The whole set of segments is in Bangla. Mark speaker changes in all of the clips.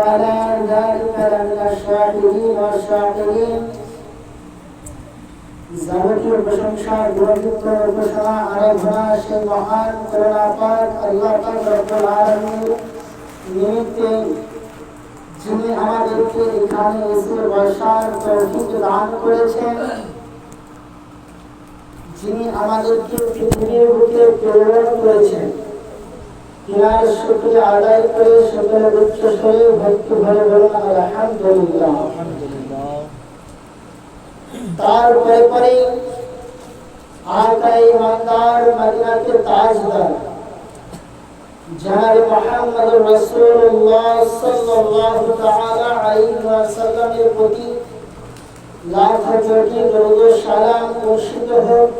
Speaker 1: وعلى ذلك لمن الشاهدين والشاكرين যাবতীয় প্রশংসা গ্রহযুক্ত ঘোষণা আরাধনা সেই মহান করুণাপাক আল্লাহ পাক রব্বুল আলামিন নিমিত্তে যিনি আমাদেরকে এখানে এসে বসার তৌফিক দান করেছেন, যিনি আমাদেরকে পৃথিবীর বুকে প্রেরণ করেছেন, তিনার শুকরিয়া আদায় করে সকলে উচ্চ স্বরে ভক্তি ভরে বলুন আলহামদুলিল্লাহ। তারপরে পরে আকাই ইমানদার মদিনাতে তাজদার জনাব মুহাম্মদ রাসূলুল্লাহ সাল্লাল্লাহু তাআলা আলাইহি ওয়াসাল্লামের প্রতি লাখ কোটি দরুদ সালাম বর্ষিত হোক,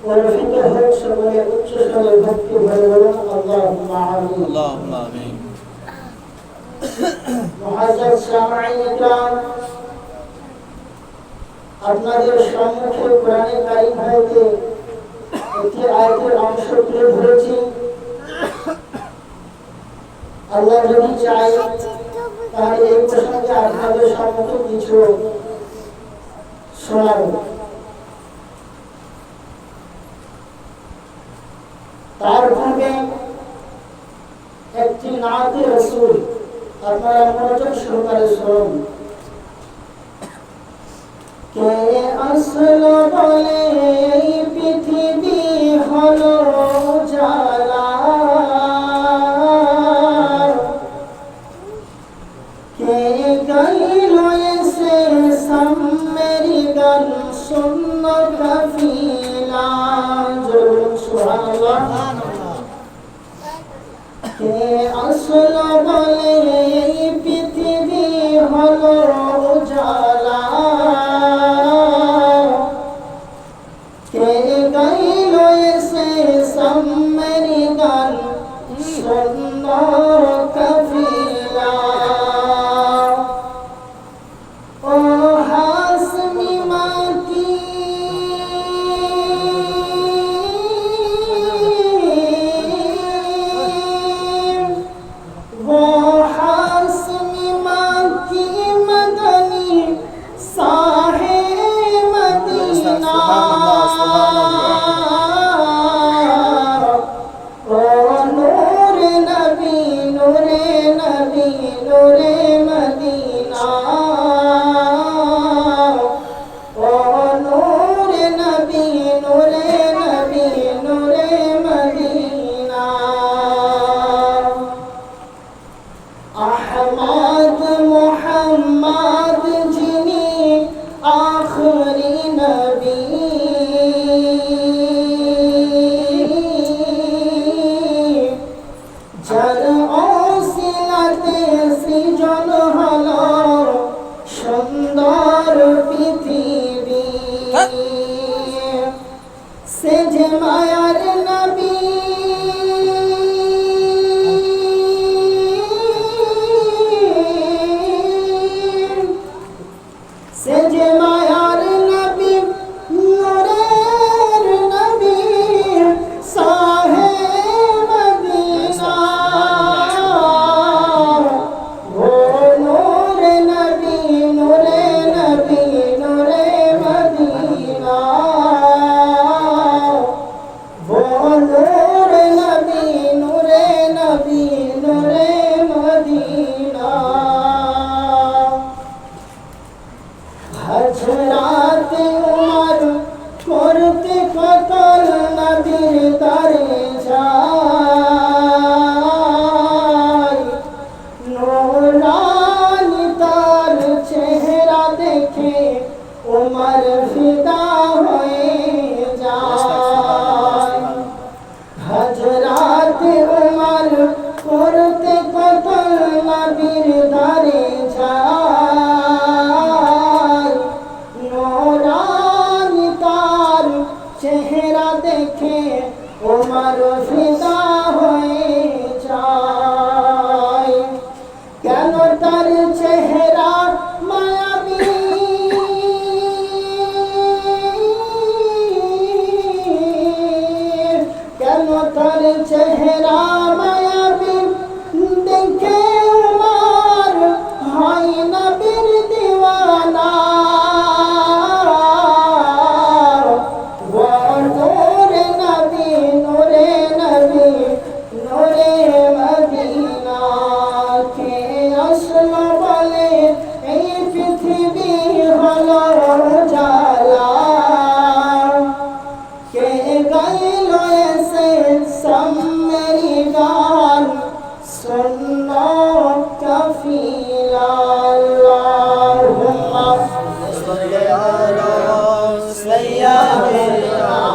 Speaker 1: বর্ষিত হোক। সকলে উচ্চ স্বরে ভক্তি ভরে বলুন আল্লাহুম্মা আমিন।
Speaker 2: আল্লাহুম্মা আমিন।
Speaker 1: মুআজ্জাজ সামাঈন ইকরাম, আপনাদের সম্মুখে কোরআনে কারীম হইতে একটি আয়াতের অংশ তুলে ধরেছি। আল্লাহ যদি চায় তাহলে এই প্রসঙ্গে আপনাদের সম্মুখে কিছু শোনাবো। তার পূর্বে একটি নাতে রাসূল আপনারা মনোযোগ সহকারে শুনুন। কে আসলো বলে এই পৃথিবী হলো জ্বালা, কে গাইল এসে সামেরি গান শূন্য কাফিলা, জোরে সুবহানাল্লাহ। কে আসলো বলে এই পৃথিবী হলো জ্বালা, কে গাইল এসে সামেরি গান শূন্য কাফিলা। ও হাসমি মাকি वो हासमी माकी मदनी साहे मदीना, ओ नूरे नबी नूरे नबी नूरे मदीना, ओ नूरे नबी नूरे नबी नूरे मदीना। अहमद मुहम्मद जिनी आखिरी नबी, जर ओसिलाते सृজন হলো সুন্দর পৃথিবী, সে যে মায়ার নবী, সে যে মায়ার নবী নূরের নবী সাহে মদিনা, ও নূরে নবী নূরে নবী নূরে মদিনা, ও নূরে নবী নূরে নবী নূরে মদিনা। হযরত উমর করতে কতল নবীর দরে যায়, নূরানি তার চেহারা দেখে উমর ফিদা হয়ে যায়। হযরত উমর করতে কতল নবীর দরে যায়, নূরানি তার চেহারা দেখে উমর ফিদা হয়ে যায়। কেন তার চেহারা মায়াবী, কেন তার চেহারা মায়াবী দেখে উমর شفيعا اللهم صل على سيدنا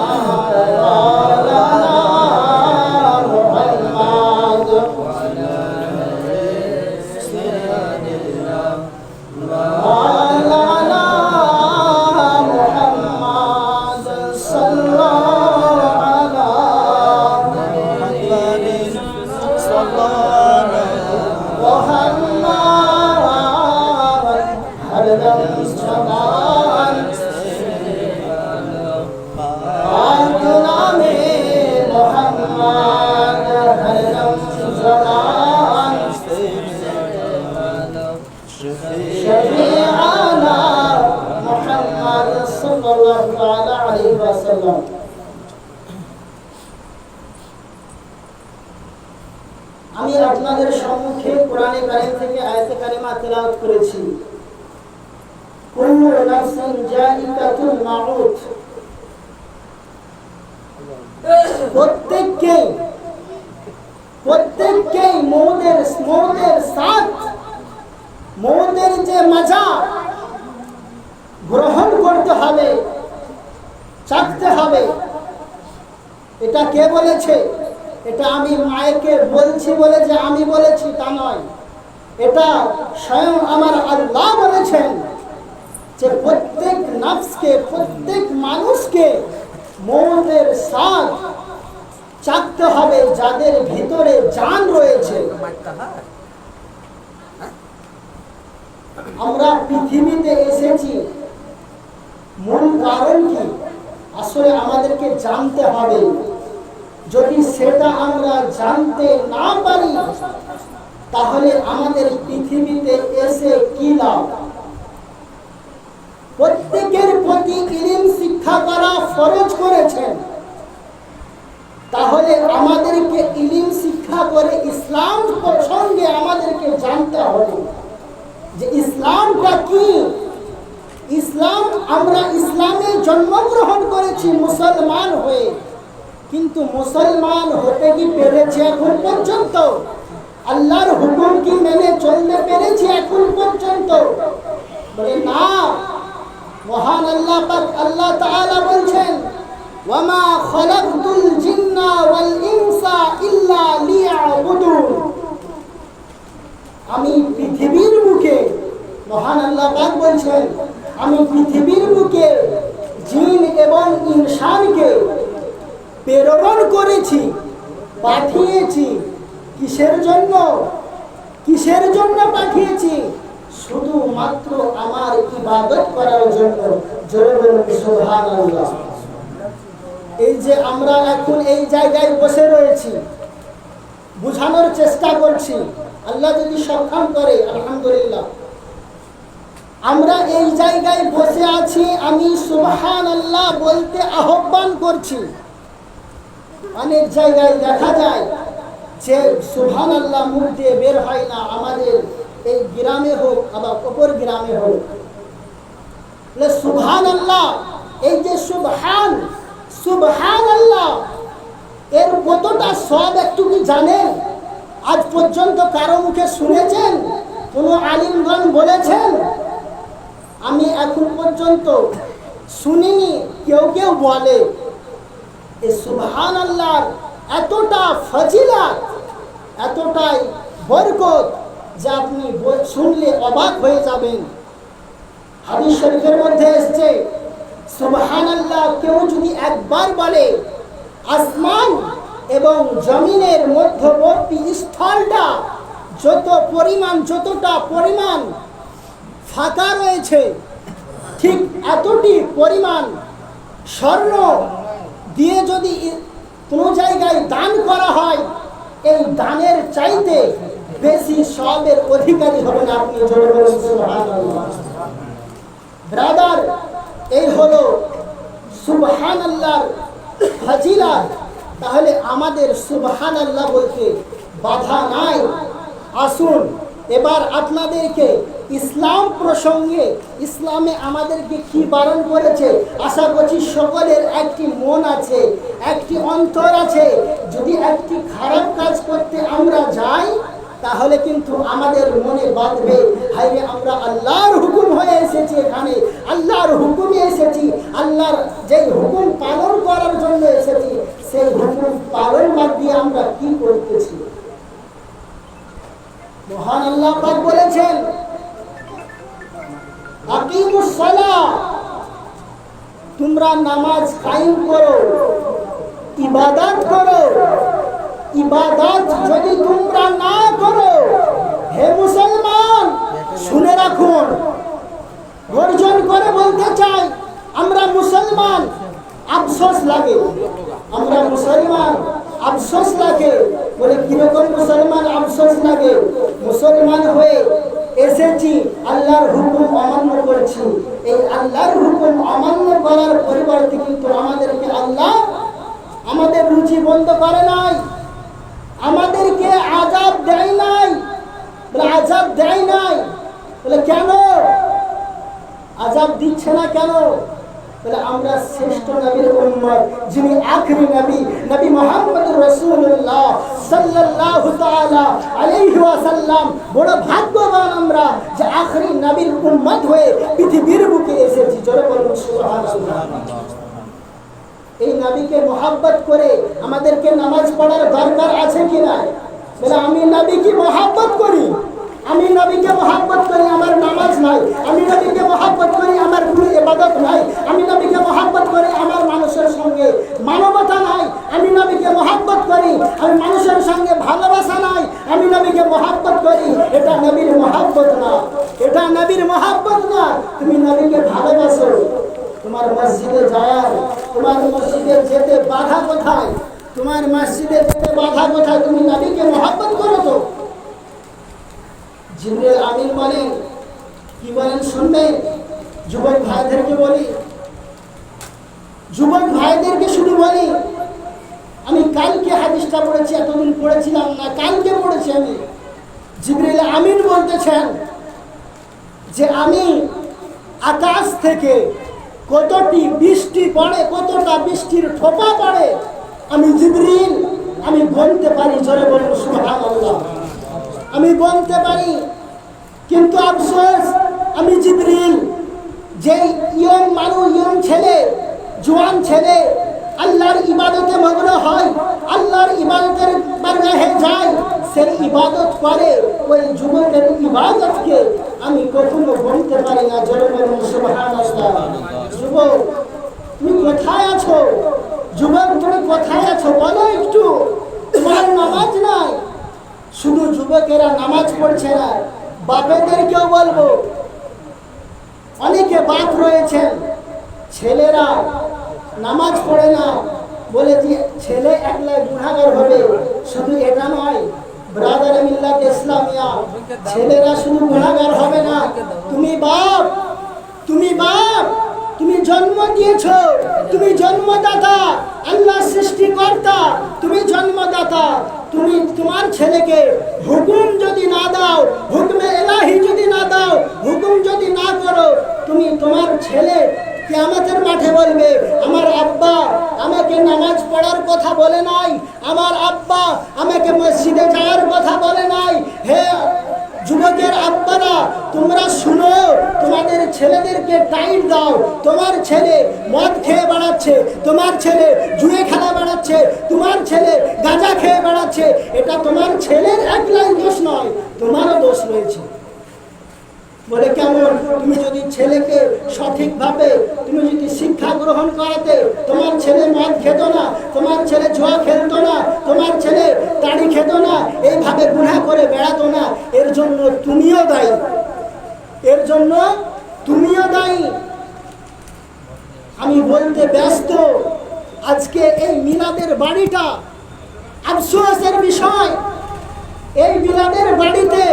Speaker 1: আমি আপনাদের সম্মুখে কোরআনে কারীম থেকে আয়াতে কারিমা তেলাওয়াত করেছি। কুল্লু নাফসিন জাইকাতুল মাউত, প্রত্যেককেই মওতের সাথ, মওতের যে মজা গ্রহণ করতে হবে, চাকতে হবে। এটা কে বলেছে? এটা আমি মায়েকে বলছি বলে যে আমি বলেছি তা নয়, এটা স্বয়ং আমার আল্লাহ বলেছেন যে প্রত্যেক নফসকে, প্রত্যেক মানুষকে মওতের স্বাদ চাকতে হবে যাদের ভিতরে জান রয়েছে। আমরা পৃথিবীতে এসেছি মূল কারণ কি? আসলে আমাদেরকে জানতে হবে। যদি সেটা আমরা জানতে না পারি তাহলে আমাদের পৃথিবীতে এসে কি লাভ? প্রত্যেকের প্রতি ইলম শিক্ষা করা ফরজ করেছেন। তাহলে আমাদেরকে ইলম শিক্ষা করে ইসলাম প্রসঙ্গে আমাদেরকে জানতে হবে যে ইসলামটা কি। ইসলাম, আমরা ইসলামে জন্মগ্রহণ করেছি মুসলমান হয়ে, কিন্তু মুসলমান হতে কি পেরেছি এখন পর্যন্ত? আল্লাহর হুকুম কি মেনে চলতে পেরেছি এখন পর্যন্ত? বলে না। মহান আল্লাহ পাক আল্লাহ তাআলা বলছেন, ওয়ামা খালাকতুল জিন্না ওয়াল ইনসা ইল্লা লিয়াবুদুন। আমি পৃথিবীর বুকে, মহান আল্লাহ পাক বলছেন, আমি পৃথিবীর বুকে জিন এবং ইনসানকে প্রেরণ করেছি, পাঠিয়েছি। কিসের জন্য? কিসের জন্য পাঠিয়েছি? শুধুমাত্র আমার ইবাদত করার জন্য। জোরে বলুন সুবহানাল্লাহ। এই যে আমরা এখন এই জায়গায় বসে রয়েছি, বুঝানোর চেষ্টা করছি, আল্লাহ যদি সক্ষম করে আলহামদুলিল্লাহ। আমরা এই জায়গায় বসে আছি, আমি সুবহানাল্লাহ বলতে আহ্বান করছি। অনেক জায়গায় দেখা যায় যে সুবহানাল্লাহ মুখ দিয়ে বের হয় না, আমাদের এই গ্রামে হোক আবার অপর গ্রামে হোক। সুবহানাল্লাহ, এই যে সুবহানাল্লাহ এর কতটা সব একটু কি জানেন? আজ পর্যন্ত কারো মুখে শুনেছেন? কোনো আলিমগণ বলেছেন? আমি এখন পর্যন্ত শুনিনি কেউ কেউ বলে। এই সুবহানাল্লাহর এতটা ফজিলত, এতটাই বরকত যে আপনি শুনলে অবাক হয়ে যাবেন। হাদিস শরীফের মধ্যে এসেছে, সুবহানাল্লাহ কেউ যদি একবার বলে, আসমান এবং জমিনের মধ্যবর্তী স্থলটা যতটা পরিমাণ ফাঁকা রয়েছে, ঠিক এতটি পরিমাণ স্বর্ণ দিয়ে যদি কোনো জায়গায় দান করা হয়, এই দানের চাইতে বেশি সওয়াবের অধিকারী হবেন আপনি। জোরে বলুন সুবহানাল্লাহ। ব্রাদার, এই হলো সুবহানাল্লাহর ফজিলত। তাহলে আমাদের সুবহানাল্লাহ বলতে বাধা নাই। আসুন এবার আপনাদেরকে ইসলাম প্রসঙ্গে, ইসলামে আমাদেরকে কি বারণ করেছে, আশা করছি সকলের একটি মন আছে, একটি অন্তর আছে। যদি একটি খারাপ কাজ করতে আমরা যাই তাহলে কিন্তু আমাদের মনে বাঁধবে, হায় আমরা আল্লাহর হুকুম হয়ে এসেছি, এখানে আল্লাহর হুকুমে এসেছি, আল্লাহর যে হুকুম পালন করার জন্য এসেছি, সেই হুকুম পালন বাদ দিয়ে আমরা কি করতেছি? মহান আল্লাহ পাক বলেছেন, আকিমুস সালাহ, তোমরা নামাজ কায়েম করো, ইবাদত করো। ইবাদত যদি তোমরা না করো, হে মুসলমান শুনে রাখুন, গর্জন করে বলতে চাই, আমরা মুসলমান, আফসোস লাগে, আমরা মুসলমান, আফসোস লাগে। বলে কিরকম মুসলমান আফসোস লাগে? মুসলমান হয়ে এসেছি, আল্লাহর হুকুম অমান্য করছি, এই আল্লাহর হুকুম অমান্য করার পরিবর্তে কিন্তু আমাদেরকে আল্লাহ আমাদের রুচি বন্ধ করে নাই, আমাদেরকে আযাব দেয় নাই। বলে আযাব দেয় নাই, বলে কেন আযাব দিচ্ছে না কেন? বলে আমরা শ্রেষ্ঠ নবীর উম্মত, যিনি আখেরি নবী, নবী মুহাম্মদুর রাসূলুল্লাহ সাল্লাল্লাহু তাআলা আলাইহি ওয়াসাল্লাম, বড় ভাগ্যবান আমরা যে আখেরি নবীর উম্মত হয়ে পৃথিবীর বুকে এসেছি। জোরে বলুন সুবহানাল্লাহ। এই নবীকে মহব্বত করে আমাদেরকে নামাজ পড়ার দরকার আছে কি না? বলে আমি নবীকে মহব্বত করি, আমি নবীকে মহব্বত করি, আমার নামাজ নাই। আমি নবীকে মহব্বত করি, আমার কোনো ইবাদত নাই। আমি নবীকে মহব্বত করি, আমার মানুষের সঙ্গে মানবতা নাই। আমি নবীকে মহব্বত করি, আমি মানুষের সঙ্গে ভালোবাসা নাই। আমি নবীকে মহব্বত করি, এটা নবীর মহব্বত না, এটা নবীর মহব্বত না। তুমি নবীকে ভালোবাসো, তোমার মসজিদে যাওয়ার, তোমার মসজিদে যেতে বাধা কোথায়? তোমার মসজিদে যেতে বাধা কোথায়? তুমি নবীকে মহব্বত করো তো। জিবরিল আমিন বলেন, কি বলেন শুনবেন? যুবক ভাইদেরকে বলি, যুবক ভাইদেরকে শুধু বলি, আমি কালকে হাদিসটা পড়েছি, এতদিন পড়েছিলাম না, কালকে পড়েছি আমি। জিবরিল আমিন বলতেছেন যে আমি আকাশ থেকে কতটি বৃষ্টি পড়ে, কতটা বৃষ্টির ঠোপা পড়ে, আমি জিবরিল আমি বলতে পারি। জোরে বলুন সুবহানাল্লাহ। আমি বলতে পারি, কিন্তু আফসোস আমি জিবরিল, যে ইয়ং মানুষ, ইয়ং ছেলে, জোয়ান ছেলে আল্লাহর ইবাদতে মগ্ন হয়, আল্লাহর ইবাদতের বারগাহে যায়, সেই ইবাদত করে, ওই যুবকের ইবাদতকে আমি কখনো বলতে পারি না। জোরে বলুন সুবহানাল্লাহ। যুবক তুমি কোথায় আছো? যুবক তুমি কোথায় আছো? বলো একটু। তোমার নামাজ নাই। শুধু যুবকেরা নামাজ পড়ছে না, বাপেদেরকেও বলবো, অনেকে বাপ রয়েছেন, ছেলেরা নামাজ পড়ে না, বলে যে ছেলে একলা গুনাহগার হবে। শুধু এটা নয়, ব্রাদার মিল্লাত ইসলামিয়া, ছেলেরা শুধু গুনাহগার হবে না, তুমি বাপ, তুমি বাপ, তুমি জন্ম দিয়েছো, তুমি জন্মদাতা, আল্লাহ সৃষ্টিকর্তা, তুমি জন্মদাতা। তুমি তোমার ছেলেকে হুকুম যদি না দাও, হুকমে ইলাহি যদি না দাও, হুকুম যদি না করো, তুমি তোমার ছেলে কিয়ামতের মাঠে বলবে, আমার আব্বা আমাকে নামাজ পড়ার কথা বলে নাই, আমার আব্বা আমাকে মসজিদে যাওয়ার কথা বলে নাই। হে যুবকের আব্বারা, তোমরা শুনো, তোমাদের ছেলেদেরকে টাইট দাও। তোমার ছেলে মদ খেয়ে বেড়াচ্ছে, তোমার ছেলে জুয়ে খেলা বেড়াচ্ছে, তোমার ছেলে গাঁজা খেয়ে বেড়াচ্ছে, এটা তোমার ছেলের একলাই দোষ নয়, তোমারও দোষ রয়েছে। বলে কেমন? তুমি যদি ছেলেকে সঠিকভাবে তুমি যদি শিক্ষা গ্রহণ করাতে, তোমার ছেলে মদ খেত না, তোমার ছেলে জুয়া খেলতো না, তোমার ছেলে তাড়ি খেত না, এইভাবে গুনাহ করে বেড়াতো না, এর জন্য তুমিও দায়ী, এর জন্য তুমিও দায়ী। আমি বলতে ব্যস্ত, আজকে এই মিলাদের বাড়িটা আফসোসের বিষয়। এই মিলাদের বাড়িতে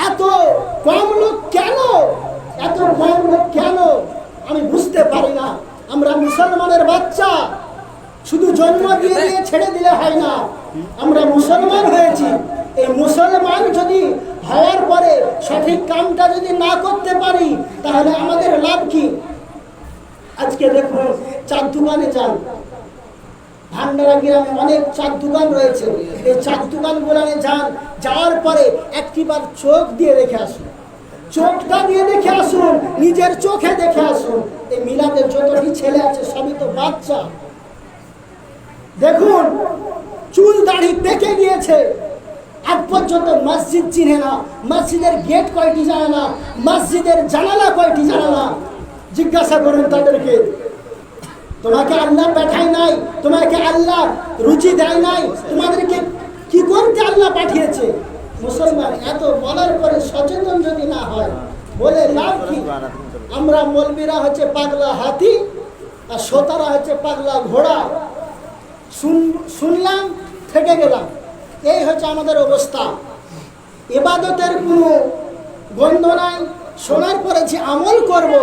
Speaker 1: এত কম লোক কেন? এত কম লোক কেন? আমি বুঝতে পারি না। আমরা মুসলমানের বাচ্চা, শুধু জন্ম দিয়ে দিয়ে ছেড়ে দিলে হয় না। আমরা মুসলমান হয়েছি, এই মুসলমান যদি হওয়ার পরে সঠিক কামটা যদি না করতে পারি, তাহলে আমাদের লাভ কি? আজকে দেখুন, চার দোকানে যান, ভান্ডারা গ্রামে অনেক চার দোকান রয়েছে, এই চার দোকানগুলোনে যান, যাওয়ার পরে একটিবার চোখ দিয়ে দেখে আসুন, চোখটা দিয়ে দেখে আসুন, নিজের চোখে দেখে আসুন। এই মিলাদের যতটি ছেলে আছে সবই তো বাচ্চা। দেখুন চুল দাড়ি পেকে গিয়েছে, আজ পর্যন্ত মসজিদ চিনে না, মসজিদের গেট কয়টি জানে না, মসজিদের জানালা কয়টি জানে না। জিজ্ঞাসা করুন তাদেরকে, তোমাকে আল্লাহ পাঠায় নাই, তোমাকে আল্লাহ রুচি দেয় নাই, তোমাদেরকে কি করতে আল্লাহ পাঠিয়েছে? মুসলমান এত বলার পরে সচেতন যদি না হয়, বলে লাভ কি? আমরা মৌলবীরা হচ্ছে পাগলা হাতি আর শ্রোতারা হচ্ছে পাগলা ঘোড়া। শুনলাম থেকে গেলাম, এই হচ্ছে আমাদের অবস্থা। ইবাদতের কোনো গন্ধ নাই, শোনার পরে যে আমল করব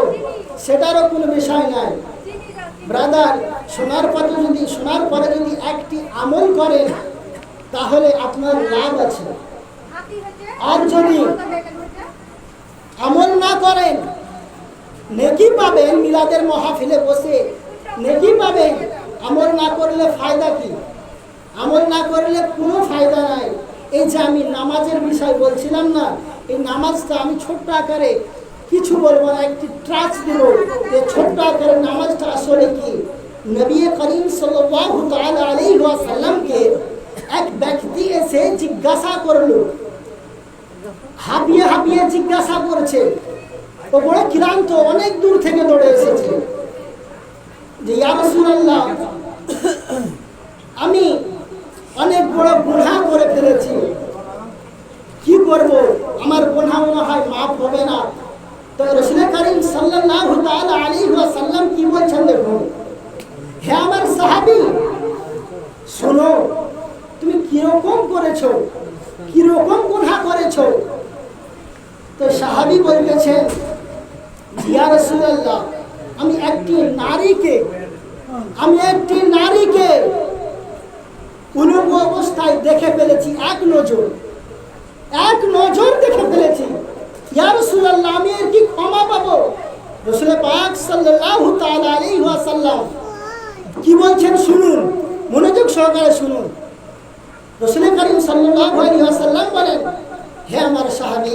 Speaker 1: সেটারও কোনো বিষয় নাই। ব্রাদার, শোনার পরে যদি একটি আমল করেন তাহলে আপনার লাভ আছে। আর যদি আমল না করেন, নেকি পাবেন, মিলাদের মাহফিলে বসে নেকি পাবেন, আমল না করলে ফায়দা কি? আমল না করলে কোনো ফায়দা নাই। এই যে আমি নামাজের বিষয় বলছিলাম না, এই নামাজটা আমি ছোট্ট আকারে কিছু বলবো না, একটি ট্রাচ দেব যে ছোট্ট আকারে নামাজটা আসলে কি। নবী করিম সাল্লাল্লাহু তাআলা আলাইহি ওয়াসাল্লামকে এক ব্যক্তি এসে জিজ্ঞাসা করলো, হাবিয়ে হাবিয়ে জিজ্ঞাসা করছে, ও বড় ক্লান্ত, অনেক দূর থেকে দৌড়ে এসেছে, যে ইয়া রাসূলুল্লাহ, আমি অনেক বড় গুনাহ করে ফেলেছি, কি করব? আমার গুনাহ মনে হয় মাফ হবে না। তো রাসূল করিম সাল্লাল্লাহু তাআলা আলাইহি ওয়াসাল্লাম কি বলছেন দেখুন, হে আমার সাহাবী, শোনো, তুমি কিরকম করেছো, কিরকম গুনাহ করেছো? তো সাহাবী বলতেছেন, ইয়া রাসূলুল্লাহ, আমি একটি নারীকে উলঙ্গ অবস্থায় দেখে ফেলেছি, এক নজর দেখে ফেলেছি। ইয়া রাসূলুল্লাহ, আমি এর কি ক্ষমা পাবো? রাসূল পাক সাল্লাল্লাহু তাআলা আলাইহি ওয়াসাল্লাম কি বলছেন শুনুন, মনোযোগ সহকারে শুনুন। রাসূল করিম সাল্লাল্লাহু আলাইহি ওয়াসাল্লাম বলেন, হে আমার সাহাবী,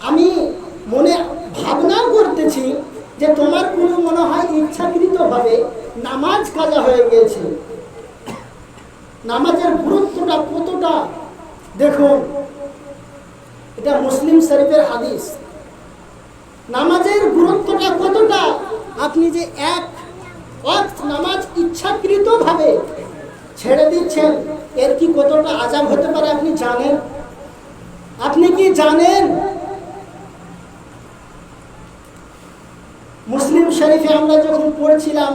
Speaker 1: আমি মনে ভাবনা করতেছি যে তোমার কোনো মনে হয় ইচ্ছাকৃতভাবে নামাজ কাজা হয়ে গিয়েছে। নামাজের গুরুত্বটা কতটা দেখুন, এটা মুসলিম শরীফের হাদিস। নামাজের গুরুত্বটা কতটা, আপনি যে এক ওয়াক্ত নামাজ ইচ্ছাকৃতভাবে ছেড়ে দিচ্ছেন, এর কি কতটা আযাব হতে পারে আপনি জানেন? আপনি কি জানেন? মুসলিম শরীফে আমরা যখন পড়ছিলাম,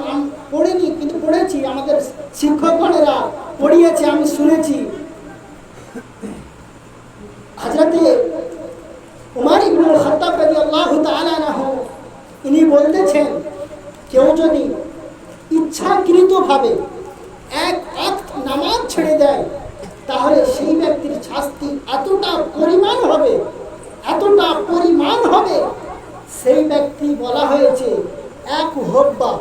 Speaker 1: পড়িনি কিন্তু পড়েছি, আমাদের শিক্ষকগণেরা পড়িয়েছে, আমি শুনেছি, হযরতে উমর ইবনুল খাত্তাব রাদিয়াল্লাহু তাআলা আনহু ইনি বলতেছেন, কেউ যদি ইচ্ছাকৃতভাবে এক ওয়াক্ত নামাজ ছেড়ে দেয়, তাহলে সেই ব্যক্তির শাস্তি এতটা পরিমাণ হবে, সেই ব্যক্তি বলা হয়েছে এক হুব্বা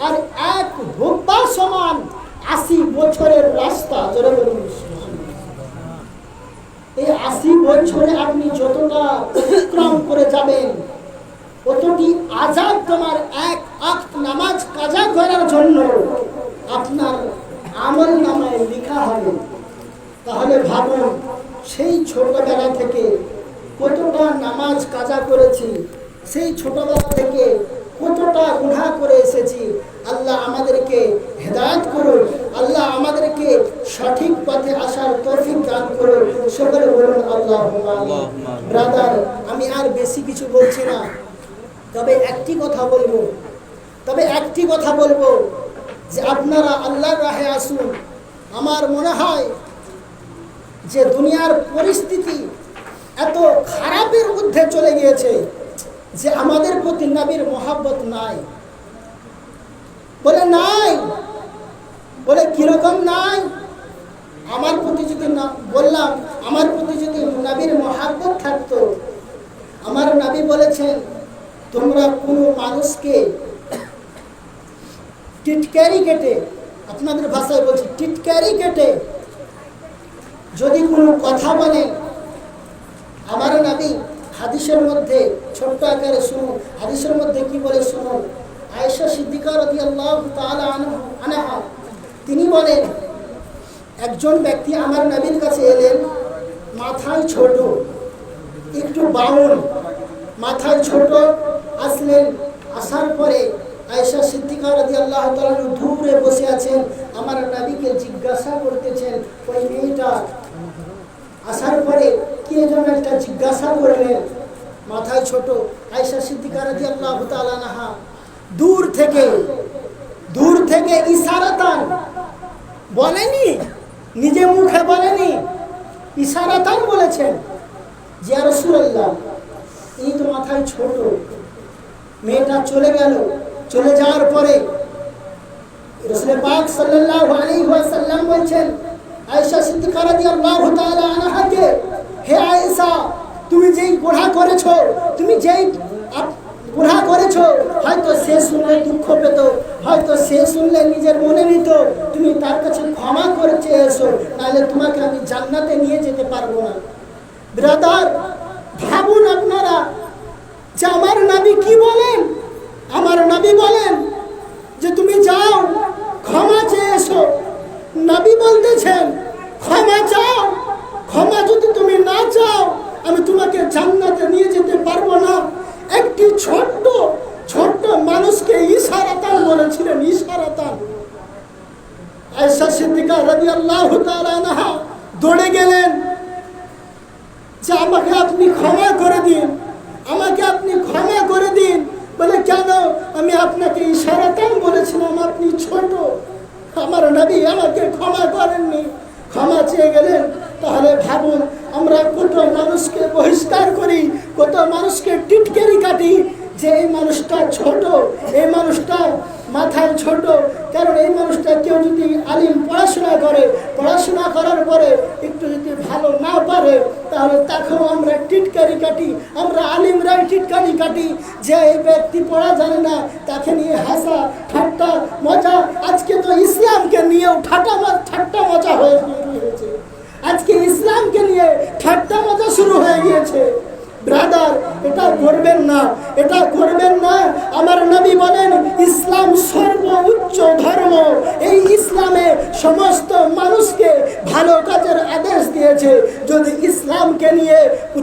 Speaker 1: আর এক হুব্বা সমান 80 বছরের রাস্তা। এই 80 বছরে আপনি যতটা অতিক্রম করে যাবেন, অতটি আযাব তোমার এক ওয়াক্ত নামাজ কাজা করার জন্য আপনার আমল নামায় লেখা হবে। তাহলে ভাবুন, সেই ছোটবেলা থেকে কতটা নামাজ কাজা করেছি, সেই ছোটবেলা থেকে কতটা গুনাহ করে এসেছি। আল্লাহ আমাদেরকে হেদায়েত করুন, আল্লাহ আমাদেরকে সঠিক পথে আসার তৌফিক দান করুন। সকলে বলুন আল্লাহুম্মা আমিন। ব্রাদার, আমি আর বেশি কিছু বলছি না, তবে একটি কথা বলবো যে আপনারা আল্লাহর রাহে আসুন। আমার মনে হয় যে দুনিয়ার পরিস্থিতি এত খারাপের মধ্যে চলে গিয়েছে যে আমাদের প্রতি নবীর মহব্বত নাই। বলে কিরকম নাই? আমার প্রতি যদি নবীর মহব্বত থাকতো, আমার নবী বলেছেন, তোমরা কোনো মানুষকে টিটকারি কেটে, আপনাদের ভাষায় বলছি টিটকারি কেটে যদি কোনো কথা বলেন, আমার নবী হাদিসের মধ্যে ছোট্ট আকারে শুনুন, হাদিসের মধ্যে কি বলে শুনুন। আয়েশা সিদ্দিকা রাদিয়াল্লাহু তাআলা আনহা তিনি বলেন, একজন ব্যক্তি আমার নবীর কাছে এলেন, মাথায় ছোট, একটু বাউল, মাথায় ছোট আসলেন। আসার পরে আয়েশা সিদ্দিকা রাদিয়াল্লাহু তাআলা দূরে বসে আছেন, আমার নবীকে জিজ্ঞাসা করতেছেন ওই মেয়েটা। আসার পরে কে যেন একটা জিজ্ঞাসা করলেন, মাথায় ছোট। আয়েশা সিদ্দিকা রাদিয়াল্লাহু তাআলা আনহা দূর থেকে ইশারাতান, বলেনি, নিজে মুখে বলেনি, ইশারাতান বলেছেন যে ইয়া রাসূলুল্লাহ, এই তো মাথায় ছোট। মেয়েটা চলে গেল। চলে যাওয়ার পরে রাসূল পাক সাল্লাল্লাহু আলাইহি ওয়াসাল্লাম বলছেন আয়েশা সিদ্দিকা রাদিয়াল্লাহু তাআলা আনহাকে, হে আয়েশা, তুমি যেই গুনাহ করেছো, তুমি যেই গুনাহ করেছো, হয়তো সে শুনলে দুঃখ পেত, হয়তো সে শুনলে নিজের মনে নিত, তুমি তার কাছে ক্ষমা করে চেয়ে এসো, নাহলে তোমাকে আমি জান্নাতে নিয়ে যেতে পারবো না। ব্রাদার, ভাবুন আপনারা যে আমার নবী কি বলেন। আমার নবী বলেন যে তুমি যাও ক্ষমা চেয়ে এসো। নবী বলতেছেন ক্ষমা চাও, ক্ষমা যদি তুমি না চাও আমি তোমাকে জান্নাতে নিয়ে যেতে পারবো না। একটি ছোট্ট মানুষকে ইশারাতান বলেছিলেন, ইশারাতান। আয়েশা সিদ্দিকা রাদিয়াল্লাহু তাআলা আনহা দৌড়ে গেলেন যে আমাকে আপনি ক্ষমা করে দিন, আমাকে আপনি ক্ষমা করে দিন। বলে কেন? আমি আপনাকে ইশারাতান বলেছিলাম, আপনি ছোট, আমার নবী আমাকে ক্ষমা করেননি, ক্ষমা চেয়ে গেলেন। তাহলে ভাবুন আমরা কত মানুষকে বহিষ্কার করি, কত মানুষকে টিটকারি কাটি যে এই মানুষটা ছোট, এই মানুষটা মাথায় ছোট। কারণ এই মানুষটা কেউ যদি আলিম পড়াশোনা করে, পড়াশোনা করার পরে একটু যদি ভালো না পারে, তাহলে তাকেও আমরা টিটকারি কাটি, আমরা আলিমরাই টিটকারি কাটি যে এই ব্যক্তি পড়া জানে না, তাকে নিয়ে হাসা ঠাট্টা মজা। আজকে তো ইসলামকে নিয়েও ঠাট্টা মজা হয়ে গিয়েছে, আজকে ইসলামকে নিয়ে ঠাট্টা মজা শুরু হয়ে গিয়েছে। ব্রাদার, এটা করবেন না, এটা করবেন না। আমার নবী বলেন ইসলাম সর্বোচ্চ ধর্ম। এই ইসলামে সমস্ত মানুষকে ভালো কাজের আদেশ দিয়েছে। যদি ইসলামকে নিয়ে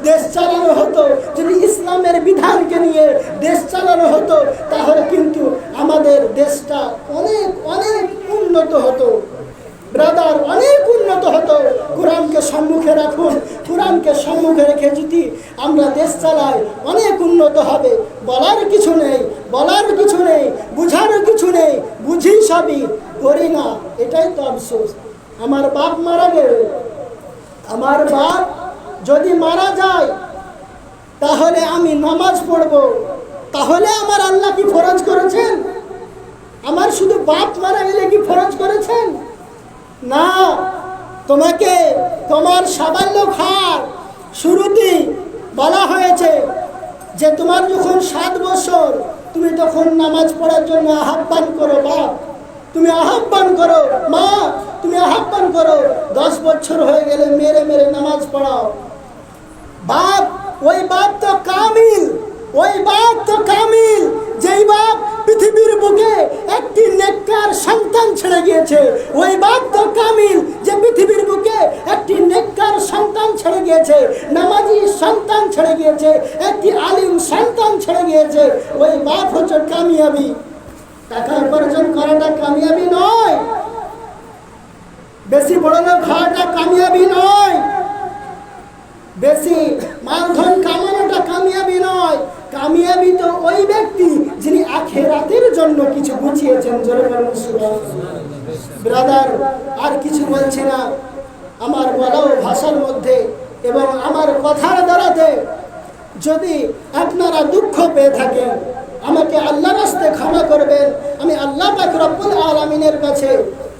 Speaker 1: দেশ চালানো হতো, যদি ইসলামের বিধানকে নিয়ে দেশ চালানো হতো, তাহলে কিন্তু আমাদের দেশটা অনেক অনেক উন্নত হতো। ব্রাদার, অনেক উন্নত হতো। কোরআনকে সম্মুখে রাখুন, কোরআনকে সম্মুখে রেখে যদি আমরা দেশ চালাই, অনেক উন্নত হবে। বলার কিছু নেই, বলার কিছু নেই, বুঝার কিছু নেই, বুঝি সবই, করি না, এটাই তো আফসোস। আমার বাপ মারা গেলে, আমার বাপ যদি মারা যায়, তাহলে আমি নামাজ পড়ব, তাহলে আমার আল্লাহ কি ফরজ করেছেন? আমার শুধু বাপ মারা গেলে কি ফরজ করেছেন? না, তোমাকে তোমার সাবাল্যক হার শুরুতেই বলা হয়েছে যে তোমার যখন 7 বছর, তুমি তখন নামাজ পড়ার জন্য আহ্বান করো। বাপ, তুমি আহ্বান করো, মা তুমি আহ্বান করো। 10 বছর হয়ে গেলে মেরে মেরে নামাজ পড়াও। বাপ, ওই বাপ তো কামিল, ওই বাপ তো কামিল, যেই বাপ পৃথিবীর বুকে একটি নেককার সন্তান ছেড়ে গিয়েছে। ওই বাপ তো কামিল যে পৃথিবীর বুকে একটি নেককার সন্তান ছেড়ে গিয়েছে, নামাজি সন্তান ছেড়ে গিয়েছে, একটি আলিম সন্তান ছেড়ে গিয়েছে। ওই বাপ হচ্ছে কামিয়াবি। টাকা উপার্জন করাটা কামিয়াবি নয়, বেশি বড় লোক হওয়াটা কামিয়াবি নয়, বেশি মালধন কামানোটা কামিয়াবি নয়। কামিয়াবি তো ওই ব্যক্তি যিনি আখিরাতের জন্য কিছু গুছিয়েছেন। জোরে বলুন সুবহানাল্লাহ। ব্রাদার, আর কিছু বলছি না। আমার বলা ভাষার মধ্যে এবং আমার কথার দ্বারাতে যদি আপনারা দুঃখ পেয়ে থাকেন, আমাকে আল্লাহর রাস্তায় ক্ষমা করবেন। আমি আল্লাহ পাক রব্বুল আলামিনের কাছে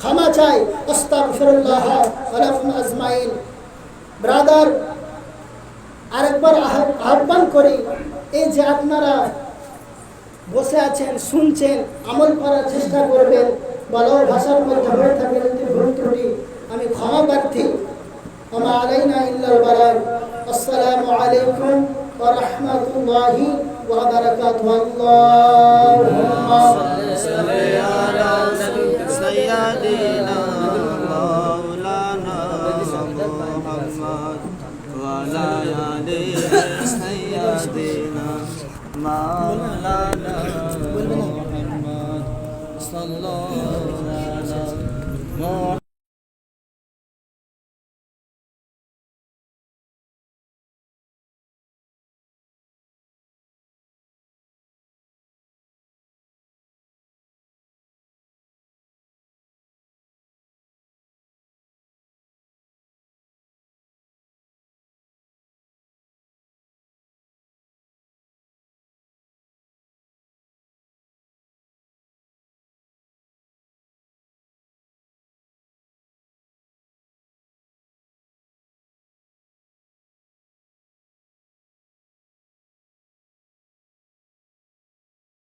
Speaker 1: ক্ষমা চাই। আস্তাগফিরুল্লাহ ওয়া লাকুম আজমাইন। ব্রাদার, আরেকবার আহ্বান করি, এই যে আপনারা বসে আছেন, শুনছেন, আমল করার চেষ্টা করবেন। বাংলা ভাষার মধ্যে হয়ে থাকে যদি ভুল ত্রুটি আমি ক্ষমা প্রার্থী। ওমা আলাইনা ইল্লাল বালাগ। আসসালামু আলাইকুম ওয়া রাহমাতুল্লাহি ওয়া বারাকাতুহু। আল্লাহুম্মা
Speaker 2: সাল্লি আলা সাইয়্যিদিনা মাওলানা মুহাম্মদ ওয়া আলা আলি সাইয়্যিদিনা মাওলানা মুহাম্মদ সাল্লাল্লাহু আলা